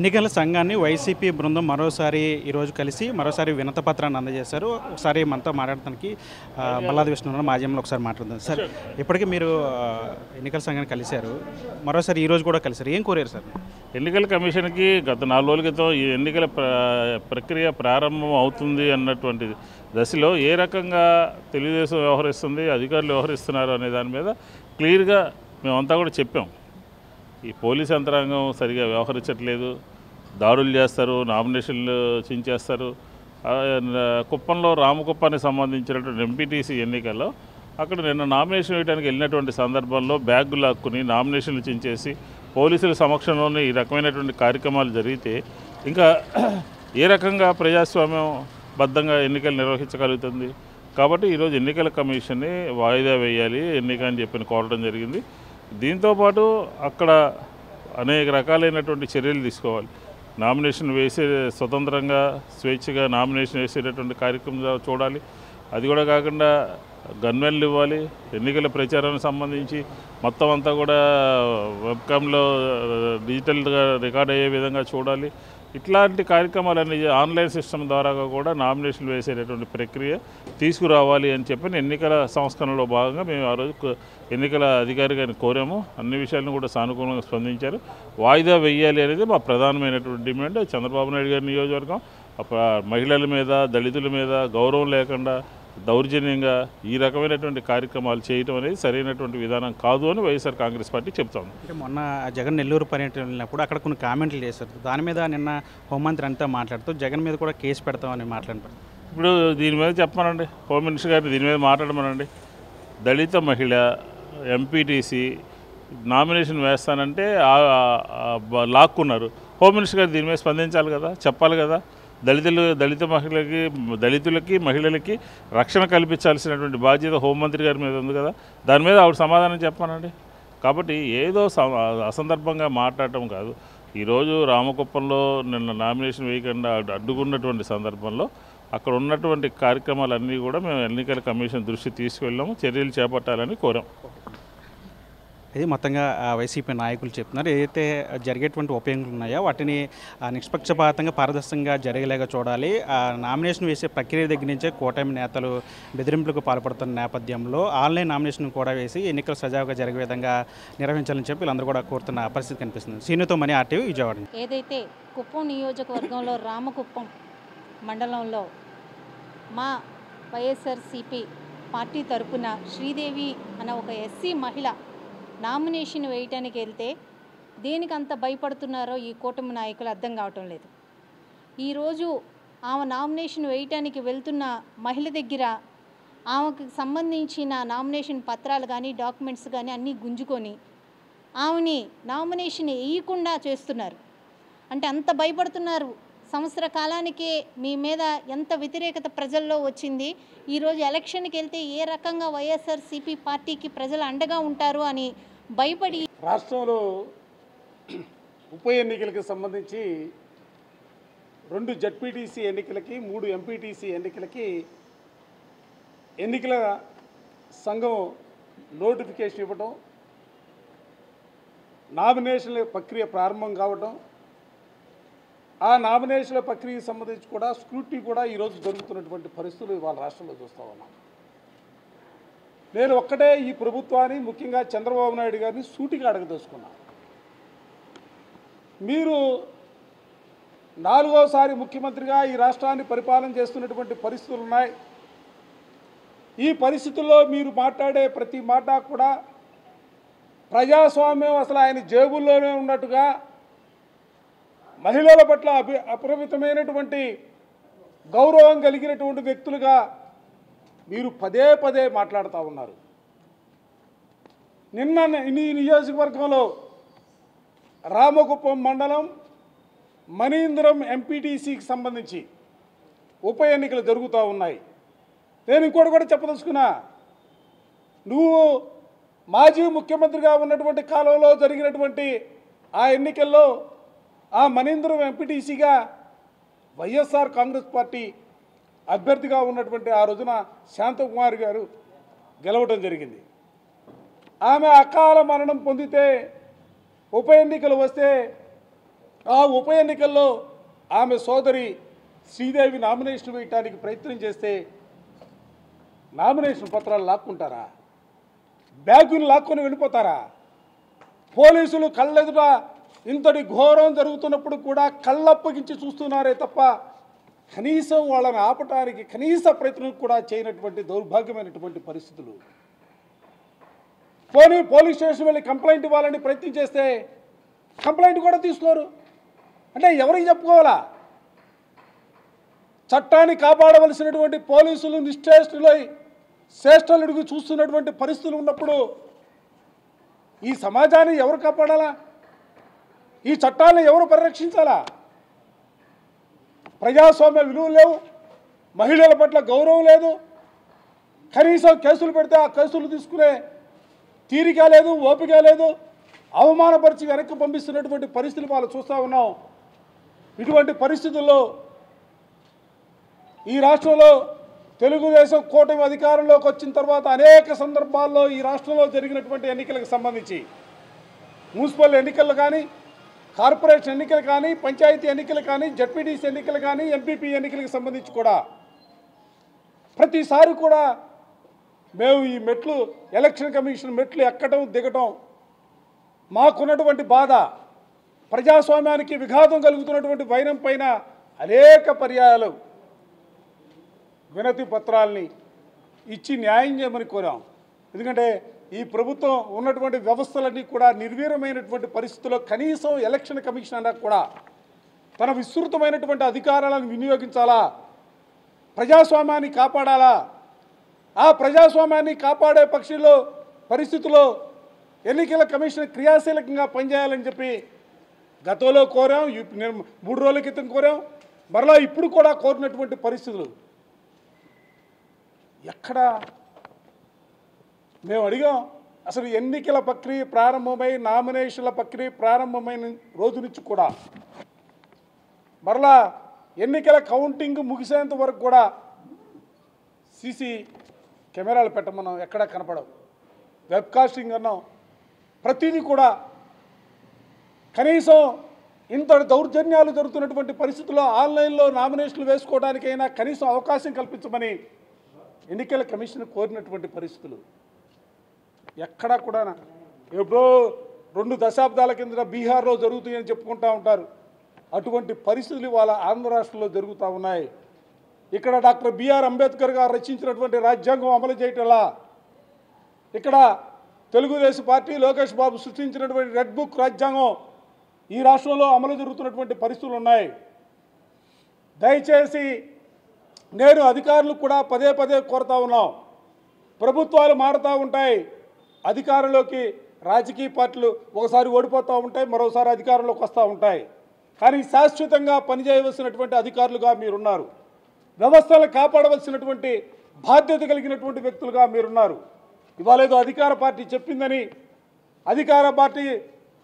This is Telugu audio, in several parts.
ఎన్నికల సంఘాన్ని వైసీపీ బృందం మరోసారి ఈరోజు కలిసి మరోసారి వినతపత్రాన్ని అందజేశారు. ఒకసారి మనతో మాట్లాడటానికి మల్లాది విష్ణు మాధ్యమంలో ఒకసారి మాట్లాడదాం. సార్, ఇప్పటికీ మీరు ఎన్నికల సంఘాన్ని కలిశారు, మరోసారి ఈరోజు కూడా కలిశారు. ఏం కోరారు సార్? ఎన్నికల కమిషన్కి గత 4 రోజుల క్రితం ఈ ఎన్నికల ప్రక్రియ ప్రారంభం అవుతుంది అన్నటువంటి దశలో ఏ రకంగా తెలుగుదేశం వ్యవహరిస్తుంది, అధికారులు వ్యవహరిస్తున్నారు అనే దాని మీద క్లియర్గా మేమంతా కూడా చెప్పాం. ఈ పోలీస్ యంత్రాంగం సరిగా వ్యవహరించట్లేదు, దాడులు చేస్తారు, నామినేషన్లు చించేస్తారు. కుప్పంలో రామకుప్పానికి సంబంధించినటువంటి ఎంపీటీసీ ఎన్నికల్లో అక్కడ నిన్న నామినేషన్ వేయడానికి వెళ్ళినటువంటి సందర్భంలో బ్యాగ్ లాక్కుని నామినేషన్లు చించేసి పోలీసుల సమక్షంలోనే ఈ రకమైనటువంటి కార్యక్రమాలు జరిగితే ఇంకా ఏ రకంగా ప్రజాస్వామ్యం బద్ధంగా ఎన్నికలు నిర్వహించగలుగుతుంది? కాబట్టి ఈరోజు ఎన్నికల కమిషన్ని వాయిదా వేయాలి ఎన్నిక అని చెప్పి కోరడం జరిగింది. దీంతోపాటు అక్కడ అనేక రకాలైనటువంటి చర్యలు తీసుకోవాలి. నామినేషన్ వేసే స్వతంత్రంగా స్వేచ్ఛగా నామినేషన్ వేసేటటువంటి కార్యక్రమం చూడాలి. అది కూడా కాకుండా గన్మెన్లు ఇవ్వాలి. ఎన్నికల ప్రచారానికి సంబంధించి మొత్తం అంతా కూడా వెబ్కామ్లో డిజిటల్గా రికార్డ్ అయ్యే విధంగా చూడాలి. ఇట్లాంటి కార్యక్రమాలన్నీ ఆన్లైన్ సిస్టమ్ ద్వారా కూడా నామినేషన్లు వేసేటటువంటి ప్రక్రియ తీసుకురావాలి అని చెప్పి ఎన్నికల సంస్కరణలో భాగంగా మేము ఆ రోజు ఎన్నికల అధికారి గారిని కోరాము. అన్ని విషయాలను కూడా సానుకూలంగా స్పందించారు. వాయిదా వేయాలి అనేది మా ప్రధానమైనటువంటి డిమాండ్. చంద్రబాబు నాయుడు గారి నియోజకవర్గం మహిళల మీద, దళితుల మీద గౌరవం లేకుండా దౌర్జన్యంగా ఈ రకమైనటువంటి కార్యక్రమాలు చేయడం అనేది సరైనటువంటి విధానం కాదు అని వైఎస్ఆర్ కాంగ్రెస్ పార్టీ చెప్తాం. అంటే మొన్న జగన్ నెల్లూరు పర్యటన వెళ్ళినప్పుడు అక్కడ కొన్ని కామెంట్లు చేశారు. దాని మీద నిన్న హోంమంత్రి అంతా మాట్లాడుతూ జగన్ మీద కూడా కేసు పెడతామని మాట్లాడారు. ఇప్పుడు దీని మీద చెప్పమనండి, హోమ్ మినిస్టర్ గారిని దీని మీద మాట్లాడమనండి. దళిత మహిళ ఎంపీటీసీ నామినేషన్ వేస్తానంటే లాక్కున్నారు. హోమ్ మినిస్టర్ గారు దీని మీద స్పందించాలి కదా, చెప్పాలి కదా. దళితులకి మహిళలకి రక్షణ కల్పించాల్సినటువంటి బాధ్యత హోంమంత్రి గారి మీద ఉంది కదా, దాని మీద ఆవిడ సమాధానం చెప్పానండి. కాబట్టి ఏదో అసందర్భంగా మాట్లాడటం కాదు. ఈరోజు రామకుప్పంలో నిన్న నామినేషన్ వేయకుండా అడ్డుకున్నటువంటి సందర్భంలో అక్కడ ఉన్నటువంటి కార్యక్రమాలన్నీ కూడా మేము ఎన్నికల కమిషన్ దృష్టి తీసుకువెళ్ళాము, చర్యలు చేపట్టాలని కోరాం. ఇది మొత్తంగా వైసీపీ నాయకులు చెప్తున్నారు. ఏదైతే జరిగేటువంటి ఉపయోగాలు ఉన్నాయో వాటిని నిష్పక్షపాతంగా పారదర్శకంగా జరిగేలాగా చూడాలి. నామినేషన్ వేసే ప్రక్రియ దగ్గర నుంచే కూటమి నేతలు బెదిరింపులకు పాల్పడుతున్న నేపథ్యంలో ఆన్లైన్ నామినేషన్ కూడా వేసి ఎన్నికలు సజావుగా జరిగే విధంగా నిర్వహించాలని చెప్పి వీళ్ళందరూ కూడా కోరుతున్న పరిస్థితి కనిపిస్తుంది. సీనుతో మనీ ఆర్టీవీ విజయవాడ. ఏదైతే కుప్పం నియోజకవర్గంలో రామకుప్పం మండలంలో మా వైఎస్ఆర్సీపీ పార్టీ తరపున శ్రీదేవి అన్న ఒక ఎస్సీ మహిళ నామినేషన్ వేయటానికి వెళ్తే దేనికి అంత భయపడుతున్నారో ఈ కూటమి నాయకులు అర్థం కావటం లేదు. ఈరోజు ఆమె నామినేషన్ వేయటానికి వెళ్తున్న మహిళ దగ్గర ఆమెకు సంబంధించిన నామినేషన్ పత్రాలు కానీ డాక్యుమెంట్స్ కానీ అన్నీ గుంజుకొని ఆమెని నామినేషన్ వేయకుండా చేస్తున్నారు. అంటే అంత భయపడుతున్నారు. సంవత్సర కాలానికే మీ మీద ఎంత వ్యతిరేకత ప్రజల్లో వచ్చింది. ఈరోజు ఎలక్షన్కి వెళ్తే ఏ రకంగా వైఎస్ఆర్సీపీ పార్టీకి ప్రజలు అండగా ఉంటారు అని భయపడి రాష్ట్రంలో ఉప ఎన్నికలకు సంబంధించి 2 జడ్పీటీసీ ఎన్నికలకి 3 ఎంపీటీసీ ఎన్నికలకి ఎన్నికల సంఘం నోటిఫికేషన్ ఇవ్వటం, నామినేషన్ల ప్రక్రియ ప్రారంభం కావటం, ఆ నామినేషన్ల ప్రక్రియకు సంబంధించి కూడా స్క్రూటినీ కూడా ఈరోజు జరుగుతున్నటువంటి పరిస్థితులు ఇవాళ రాష్ట్రంలో చూస్తూ ఉన్నాం. నేను ఒక్కటే ఈ ప్రభుత్వాన్ని, ముఖ్యంగా చంద్రబాబు నాయుడు గారిని సూటిగా అడగదలుచుకున్నా. మీరు 4వసారి ముఖ్యమంత్రిగా ఈ రాష్ట్రాన్ని పరిపాలన చేస్తున్నటువంటి పరిస్థితులు ఉన్నాయి. ఈ పరిస్థితుల్లో మీరు మాట్లాడే ప్రతి మాట కూడా ప్రజాస్వామ్యం అసలు ఆయన జేబుల్లోనే ఉన్నట్టుగా, మహిళల పట్ల అపరిమితమైనటువంటి గౌరవం కలిగినటువంటి వ్యక్తులుగా మీరు పదే పదే మాట్లాడుతూ ఉన్నారు. నిన్న ఈ నియోజకవర్గంలో రామకుప్పం మండలం మణీంద్రం ఎంపీటీసీకి సంబంధించి ఉప ఎన్నికలు జరుగుతూ ఉన్నాయి. నేను ఇంకోటి కూడా చెప్పదలుచుకున్నా. నువ్వు మాజీ ముఖ్యమంత్రిగా ఉన్నటువంటి కాలంలో జరిగినటువంటి ఆ ఎన్నికల్లో ఆ మణీంద్రం ఎంపీటీసీగా వైఎస్ఆర్ కాంగ్రెస్ పార్టీ అభ్యర్థిగా ఉన్నటువంటి ఆ రోజున శాంతకుమారి గారు గెలవడం జరిగింది. ఆమె అకాల మరణం పొందితే ఉప ఎన్నికలు వస్తే ఆ ఉప ఎన్నికల్లో ఆమె సోదరి శ్రీదేవి నామినేషన్ వేయటానికి ప్రయత్నం చేస్తే నామినేషన్ పత్రాలు లాక్కుంటారా? బ్యాగులు లాక్కొని వెళ్ళిపోతారా? పోలీసులు కళ్ళెదుట ఇంతటి ఘోరం జరుగుతున్నప్పుడు కూడా కళ్ళప్పగించి చూస్తున్నారే తప్ప కనీసం వాళ్ళని ఆపటానికి కనీస ప్రయత్నం కూడా చేయనటువంటి దౌర్భాగ్యమైనటువంటి పరిస్థితులు. పోలీస్ స్టేషన్ వెళ్ళి కంప్లైంట్ ఇవ్వాలని ప్రయత్నం చేస్తే కంప్లైంట్ కూడా తీసుకోరు. అంటే ఎవరికి చెప్పుకోవాలా? చట్టాన్ని కాపాడవలసినటువంటి పోలీసులు నిశ్చేష్టులై శ్రేష్టలుడికి చూస్తున్నటువంటి పరిస్థితులు ఉన్నప్పుడు ఈ సమాజాన్ని ఎవరు కాపాడాలా? ఈ చట్టాలను ఎవరు పరిరక్షించాలా? ప్రజాస్వామ్య విలువలు లేవు, మహిళల పట్ల గౌరవం లేదు, కనీసం కేసులు పెడితే ఆ కేసులు తీసుకునే తీరిక లేదు, ఓపిక లేదు, అవమానపరిచి వెనక్కి పంపిస్తున్నటువంటి పరిస్థితులు వాళ్ళు చూస్తూ ఉన్నాం. ఇటువంటి పరిస్థితుల్లో ఈ రాష్ట్రంలో తెలుగుదేశం కూటమి అధికారంలోకి వచ్చిన తర్వాత అనేక సందర్భాల్లో ఈ రాష్ట్రంలో జరిగినటువంటి ఎన్నికలకు సంబంధించి మున్సిపల్ ఎన్నికలు కానీ, కార్పొరేషన్ ఎన్నికలు కానీ, పంచాయతీ ఎన్నికలు కానీ, జడ్పీటీసీ ఎన్నికలు కానీ, ఎంపీపీ ఎన్నికలకు సంబంధించి కూడా ప్రతిసారి కూడా మేము ఈ మెట్లు ఎలక్షన్ కమిషన్ మెట్లు ఎక్కడం దిగటం మాకున్నటువంటి బాధ, ప్రజాస్వామ్యానికి విఘాతం కలుగుతున్నటువంటి వైనం పైన అనేక పర్యాయాలు వినతి పత్రాల్ని ఇచ్చి న్యాయం చేయమని కోరాం. ఎందుకంటే ఈ ప్రభుత్వం ఉన్నటువంటి వ్యవస్థలన్నీ కూడా నిర్వీర్యమైనటువంటి పరిస్థితుల్లో కనీసం ఎలక్షన్ కమిషన్ అన్నా కూడా తన విస్తృతమైనటువంటి అధికారాలను వినియోగించాలా, ప్రజాస్వామ్యాన్ని కాపాడాలా. ఆ ప్రజాస్వామ్యాన్ని కాపాడే పరిస్థితుల్లో ఎన్నికల కమిషన్ క్రియాశీలకంగా పనిచేయాలని చెప్పి గతంలో కోరాం, 3 రోజుల క్రితం కోరాం, మరలా ఇప్పుడు కూడా కోరినటువంటి పరిస్థితులు. ఎక్కడ మేము అడిగాం, అసలు ఎన్నికల ప్రక్రియ ప్రారంభమై నామినేషన్ల ప్రక్రియ ప్రారంభమైన రోజు నుంచి కూడా మరలా ఎన్నికల కౌంటింగ్ ముగిసేంత వరకు కూడా సీసీ కెమెరాలు పెట్టమన్నాం, ఎక్కడ కనపడవు. వెబ్కాస్టింగ్ అన్నాం, ప్రతిదీ కూడా. కనీసం ఇంత దౌర్జన్యాలు జరుగుతున్నటువంటి పరిస్థితుల్లో ఆన్లైన్లో నామినేషన్లు వేసుకోవడానికైనా కనీసం అవకాశం కల్పించమని ఎన్నికల కమిషన్ కోరినటువంటి పరిస్థితులు ఎక్కడా కూడా. ఎప్పుడో 2 దశాబ్దాల కిందట బీహార్లో జరుగుతాయని చెప్పుకుంటూ ఉంటారు. అటువంటి పరిస్థితులు ఇవాళ ఆంధ్ర రాష్ట్రంలో జరుగుతూ ఉన్నాయి. ఇక్కడ డాక్టర్ బిఆర్ అంబేద్కర్ గారు రచించినటువంటి రాజ్యాంగం అమలు చేయటంలా, ఇక్కడ తెలుగుదేశం పార్టీ లోకేష్ బాబు సృష్టించినటువంటి రెడ్ బుక్ రాజ్యాంగం ఈ రాష్ట్రంలో అమలు జరుగుతున్నటువంటి పరిస్థితులు ఉన్నాయి. దయచేసి నేను అధికారులకు కూడా పదే కోరుతా ఉన్నాం. ప్రభుత్వాలు మారుతూ ఉంటాయి, అధికారంలోకి రాజకీయ పార్టీలు ఒకసారి ఓడిపోతూ ఉంటాయి, మరోసారి అధికారంలోకి వస్తూ ఉంటాయి. కానీ శాశ్వతంగా పనిచేయవలసినటువంటి అధికారులుగా మీరున్నారు, వ్యవస్థలను కాపాడవలసినటువంటి బాధ్యత కలిగినటువంటి వ్యక్తులుగా మీరున్నారు. ఇవాళ ఏదో అధికార పార్టీ చెప్పిందని అధికార పార్టీ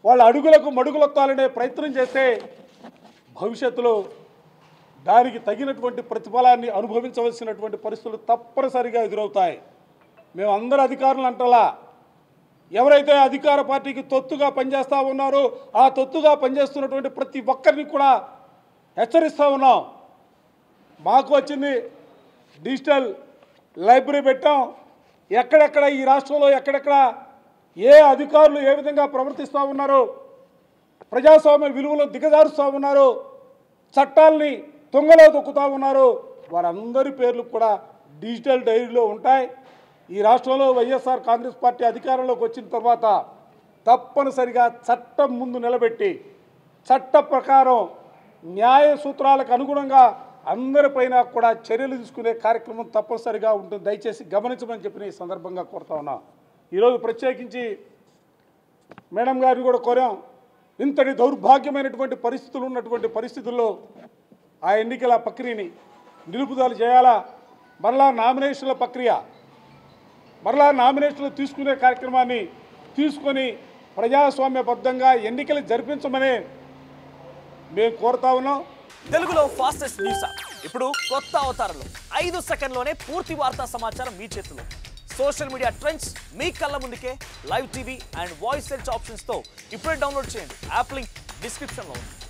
వాళ్ళ అడుగులకు మడుగులొత్తాలనే ప్రయత్నం చేస్తే భవిష్యత్తులో దానికి తగినటువంటి ప్రతిఫలాన్ని అనుభవించవలసినటువంటి పరిస్థితులు తప్పనిసరిగా ఎదురవుతాయి. మేము అందరు అధికారులు అంటలా, ఎవరైతే అధికార పార్టీకి తొత్తుగా పనిచేస్తూ ఉన్నారో ఆ తొత్తుగా పనిచేస్తున్నటువంటి ప్రతి ఒక్కరిని కూడా హెచ్చరిస్తూ ఉన్నాం. మాకు వచ్చింది డిజిటల్ లైబ్రరీ పెట్టాం. ఎక్కడెక్కడ ఈ రాష్ట్రంలో ఎక్కడెక్కడ ఏ అధికారులు ఏ విధంగా ప్రవర్తిస్తూ ఉన్నారో, ప్రజాస్వామ్య విలువలు దిగజారుస్తూ ఉన్నారో, చట్టాలని తుంగలో దొక్కుతూ ఉన్నారో వారందరి పేర్లు కూడా డిజిటల్ డైరీలో ఉంటాయి. ఈ రాష్ట్రంలో వైఎస్ఆర్ కాంగ్రెస్ పార్టీ అధికారంలోకి వచ్చిన తర్వాత తప్పనిసరిగా చట్టం ముందు నిలబెట్టి చట్ట ప్రకారం న్యాయ సూత్రాలకు అనుగుణంగా అందరిపైన కూడా చర్యలు తీసుకునే కార్యక్రమం తప్పనిసరిగా ఉంటుంది. దయచేసి గమనించమని చెప్పిన ఈ సందర్భంగా కోరుతా ఉన్నా. ఈరోజు ప్రత్యేకించి మేడం గారిని కూడా కోరాం. ఇంతటి దౌర్భాగ్యమైనటువంటి పరిస్థితులు ఉన్నటువంటి పరిస్థితుల్లో ఆ ఎన్నికల ప్రక్రియని నిలుపుదల చేయాలా, మరలా నామినేషన్ల ప్రక్రియ మరలా నామినేషన్లు తీసుకునే కార్యక్రమాన్ని తీసుకొని ప్రజాస్వామ్యబద్ధంగా ఎన్నికలు జరిపించమని మేము కోరుతా ఉన్నాం. తెలుగులో ఫాస్టెస్ట్ న్యూస్ ఇప్పుడు కొత్త అవతారంలో 5 సెకండ్లోనే పూర్తి వార్తా సమాచారం మీ చేతిలో. సోషల్ మీడియా ట్రెండ్స్ మీ కళ్ళ ముందుకే live TV and voice search ఆప్షన్స్తో ఇప్పుడే డౌన్లోడ్ చేయండి. యాప్ లింక్ డిస్క్రిప్షన్లో ఉంది.